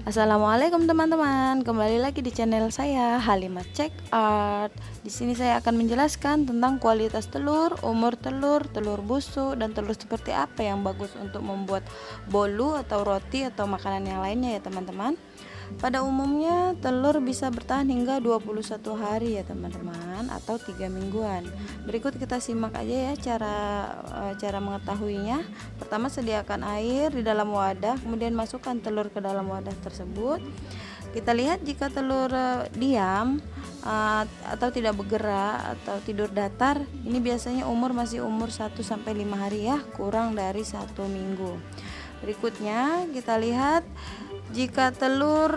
Assalamualaikum teman-teman, kembali lagi di channel saya Halimah Check Art. Di sini saya akan menjelaskan tentang kualitas telur, umur telur, telur busuk, dan telur seperti apa yang bagus untuk membuat bolu atau roti atau makanan yang lainnya ya teman-teman. Pada umumnya telur bisa bertahan hingga 21 hari ya teman-teman, atau 3 mingguan. Berikut kita simak aja ya cara mengetahuinya. Pertama, sediakan air di dalam wadah, kemudian masukkan telur ke dalam wadah tersebut. Kita lihat jika telur diam atau tidak bergerak atau tidur datar, ini biasanya masih umur 1-5 hari ya, kurang dari 1 minggu. Berikutnya kita lihat jika telur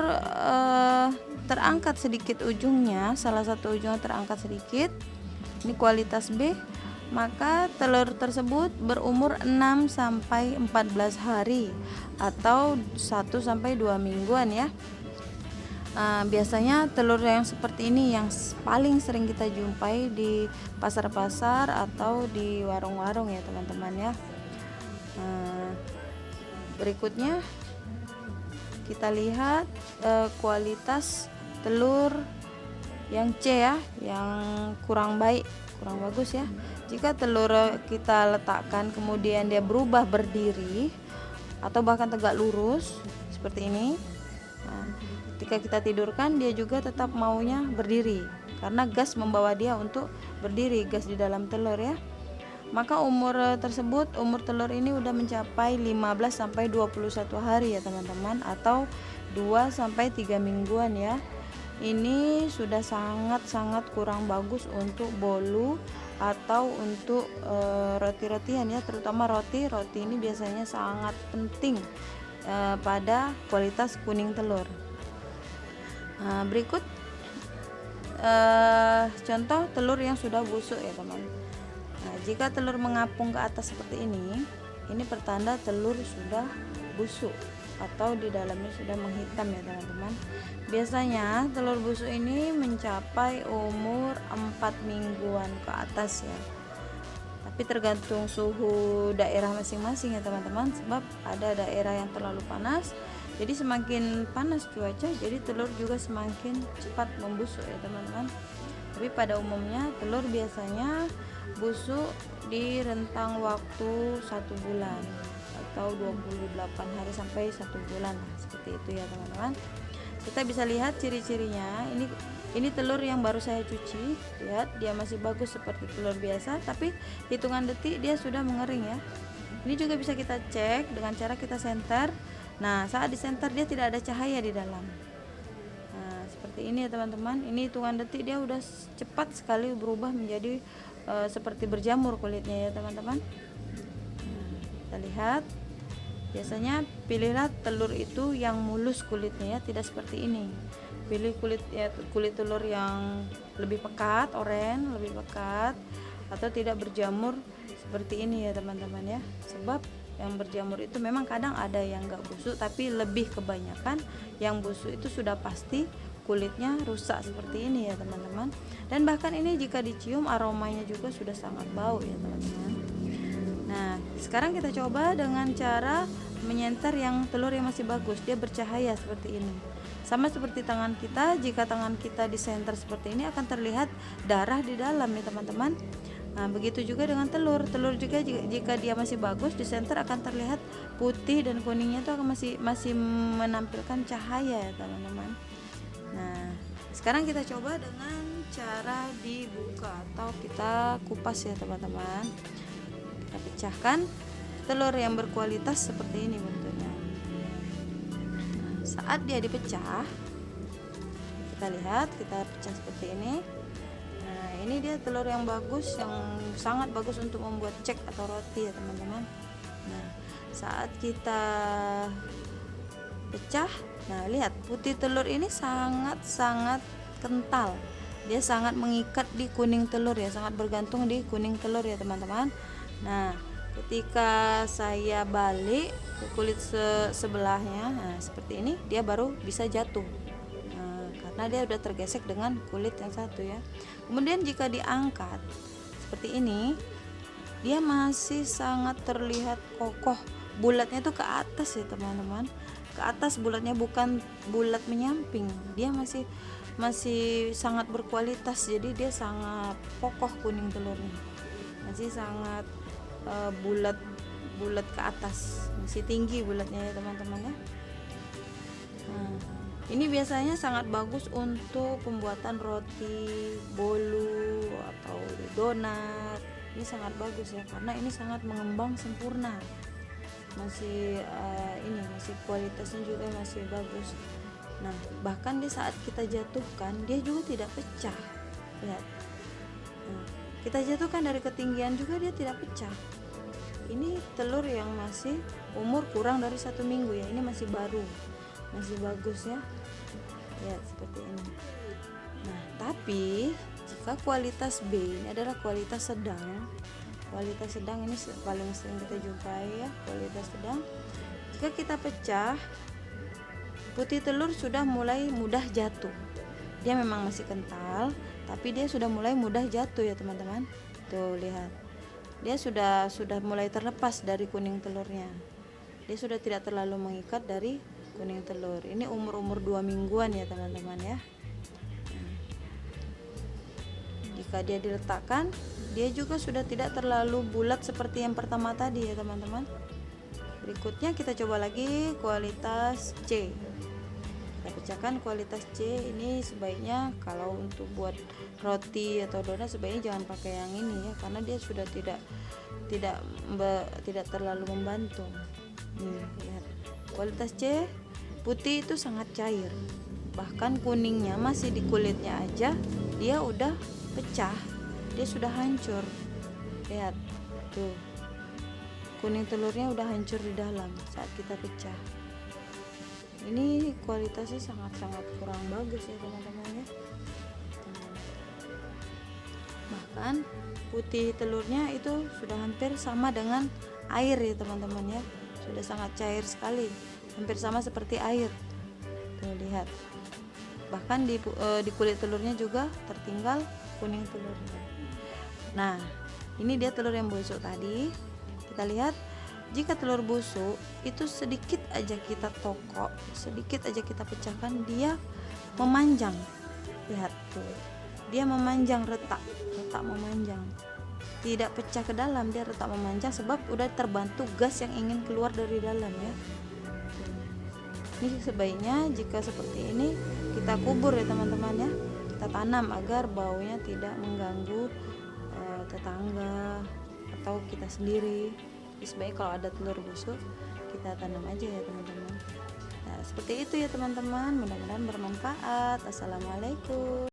terangkat sedikit ujungnya, salah satu ujungnya terangkat sedikit, ini kualitas B, maka telur tersebut berumur 6-14 hari atau 1-2 mingguan ya. Biasanya telur yang seperti ini yang paling sering kita jumpai di pasar-pasar atau di warung-warung ya teman-teman ya. Berikutnya kita lihat kualitas telur yang C ya, yang kurang bagus ya. Jika telur kita letakkan kemudian dia berubah berdiri atau bahkan tegak lurus seperti ini, ketika kita tidurkan dia juga tetap maunya berdiri karena gas membawa dia untuk berdiri, gas di dalam telur ya. Maka umur telur ini udah mencapai 15-21 hari ya teman-teman, atau 2-3 mingguan ya. Ini sudah sangat kurang bagus untuk bolu atau untuk roti-rotian ya, terutama roti ini biasanya sangat penting pada kualitas kuning telur. Berikut contoh telur yang sudah busuk ya teman. Jika telur mengapung ke atas seperti ini pertanda telur sudah busuk atau di dalamnya sudah menghitam ya teman-teman. Biasanya telur busuk ini mencapai umur 4 mingguan ke atas ya. Tapi tergantung suhu daerah masing-masing ya teman-teman, sebab ada daerah yang terlalu panas. Jadi semakin panas cuaca, jadi telur juga semakin cepat membusuk ya teman-teman. Tapi pada umumnya telur biasanya busuk di rentang waktu 1 bulan atau 28 hari sampai 1 bulan seperti itu ya teman-teman. Kita bisa lihat ciri-cirinya. Ini telur yang baru saya cuci, lihat dia masih bagus seperti telur biasa, tapi hitungan detik dia sudah mengering ya. Ini juga bisa kita cek dengan cara kita senter. Nah, saat di senter dia tidak ada cahaya di dalam. Seperti ini ya teman-teman. Ini hitungan detik dia udah cepat sekali berubah menjadi seperti berjamur kulitnya ya teman-teman. Kita lihat, biasanya pilihlah telur itu yang mulus kulitnya ya, tidak seperti ini. Pilih kulit telur yang lebih pekat, oranye, lebih pekat, atau tidak berjamur seperti ini ya teman-teman ya. Sebab yang berjamur itu memang kadang ada yang enggak busuk, tapi lebih kebanyakan yang busuk itu sudah pasti kulitnya rusak seperti ini ya teman-teman. Dan bahkan ini jika dicium aromanya juga sudah sangat bau ya teman-teman. Nah, sekarang kita coba dengan cara menyenter yang telur yang masih bagus, dia bercahaya seperti ini. Sama seperti tangan kita, jika tangan kita disenter seperti ini akan terlihat darah di dalam ya teman-teman. Nah, begitu juga dengan telur juga jika dia masih bagus disenter akan terlihat putih dan kuningnya itu akan masih menampilkan cahaya ya teman-teman. Nah, sekarang kita coba dengan cara dibuka atau kita kupas ya teman-teman. Kita pecahkan telur yang berkualitas seperti ini bentuknya. Nah, saat dia dipecah, kita lihat, kita pecah seperti ini. Nah, ini dia telur yang bagus, yang sangat bagus untuk membuat cake atau roti ya teman-teman. Nah, saat kita pecah, nah lihat putih telur ini sangat kental, dia sangat mengikat di kuning telur ya, sangat bergantung di kuning telur ya teman-teman. Nah, ketika saya balik ke kulit sebelahnya, nah seperti ini dia baru bisa jatuh, karena dia udah tergesek dengan kulit yang satu ya. Kemudian jika diangkat seperti ini, dia masih sangat terlihat kokoh, bulatnya tuh ke atas ya teman-teman. ke atas bulatnya, bukan bulat menyamping. Dia masih sangat berkualitas, jadi dia sangat kokoh kuning telurnya, masih sangat bulat ke atas, masih tinggi bulatnya ya teman-teman ya. Nah, ini biasanya sangat bagus untuk pembuatan roti bolu atau donat. Ini sangat bagus ya, karena ini sangat mengembang sempurna, masih masih kualitasnya juga masih bagus. Nah, bahkan di saat kita jatuhkan dia juga tidak pecah. Lihat. Nah, kita jatuhkan dari ketinggian juga dia tidak pecah. Ini telur yang masih umur kurang dari 1 minggu ya, ini masih baru, masih bagus ya. Lihat seperti ini. Nah, tapi jika kualitas B ini adalah kualitas sedang. Kualitas sedang ini paling sering kita jumpai ya, kualitas sedang. Jika kita pecah, putih telur sudah mulai mudah jatuh. Dia memang masih kental, tapi dia sudah mulai mudah jatuh ya teman-teman. Tuh lihat. Dia sudah mulai terlepas dari kuning telurnya. Dia sudah tidak terlalu mengikat dari kuning telur. Ini umur 2 mingguan ya teman-teman ya. Jika dia diletakkan, dia juga sudah tidak terlalu bulat seperti yang pertama tadi ya teman-teman. Berikutnya kita coba lagi kualitas C. Kita pecahkan kualitas C. Ini sebaiknya kalau untuk buat roti atau donat sebaiknya jangan pakai yang ini ya, karena dia sudah tidak terlalu membantu. Nih, lihat. Kualitas C putih itu sangat cair. Bahkan kuningnya masih di kulitnya aja dia udah pecah, dia sudah hancur. Lihat tuh, kuning telurnya udah hancur di dalam saat kita pecah. Ini kualitasnya sangat kurang bagus ya teman-teman ya. Bahkan putih telurnya itu sudah hampir sama dengan air ya teman-teman ya, sudah sangat cair sekali, hampir sama seperti air. Tuh lihat. Bahkan di kulit telurnya juga tertinggal kuning telurnya. Nah, ini dia telur yang busuk tadi. Kita lihat, jika telur busuk itu sedikit aja kita tokok, sedikit aja kita pecahkan, dia memanjang. Lihat tuh, dia memanjang, retak memanjang, tidak pecah ke dalam, dia retak memanjang sebab udah terbantu gas yang ingin keluar dari dalam ya. Ini sebaiknya jika seperti ini kita kubur ya teman-teman ya, kita tanam agar baunya tidak mengganggu tetangga atau kita sendiri. Sebaiknya kalau ada telur busuk kita tanam aja ya teman-teman. Nah, seperti itu ya teman-teman, mudah-mudahan bermanfaat. Assalamualaikum.